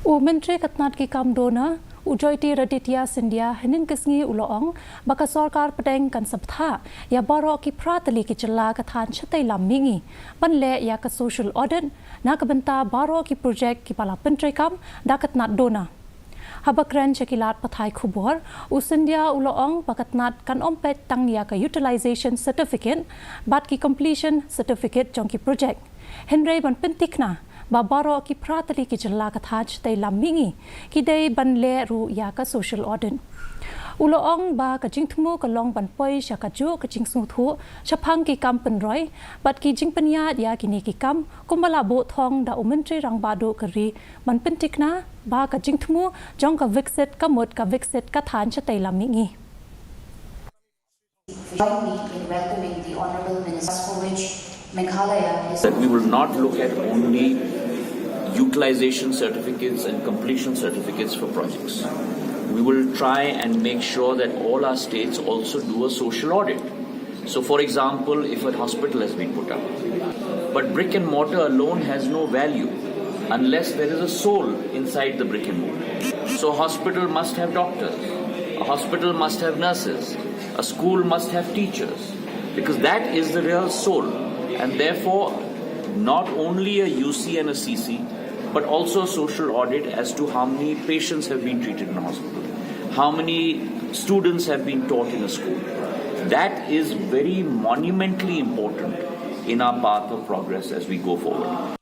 Menteri Katnat ki kam dona Ujoyti Raditya Sindhya henin kisngi uloong baka sarkar pedeng kan sabtha ya Baroh ki pratali ki chela kathan chatai lammingi banle ya ka social audit na kabenta Baroh ki project ki pala pentri kam da katnat dona habakran chakilat pathai khubor Sindhya uloong bakatnat kan ompet tang ya ka utilization certificate bat ki completion certificate jong ki project Henry ban pentikna Baroh ki pratali ki jalla kathaj tay lammingi ki day banle ru ya ka social audit uloong ba ka jingthmu ka long ban poi sha ka ju ka jingsung thu chaphang ki kam pen roi bat ki jingpanya ya ki ni ki kam kumbala bo thong da umentri rang ba do kari man pentikna ba ka jingthmu jong ka vikset ka mot ka vikset ka than cha tay lammingi Join me in welcoming the Honourable Minister for which that we will not look at only utilization certificates and completion certificates for projects. We will try and make sure that all our states also do a social audit. So, for example, if a hospital has been put up, but brick and mortar alone has no value unless there is a soul inside the brick and mortar. So, a hospital must have doctors, a hospital must have nurses, a school must have teachers, because that is the real soul. And therefore, not only a UC and a CC, but also a social audit as to how many patients have been treated in a hospital, how many students have been taught in a school. That is very monumentally important in our path of progress as we go forward.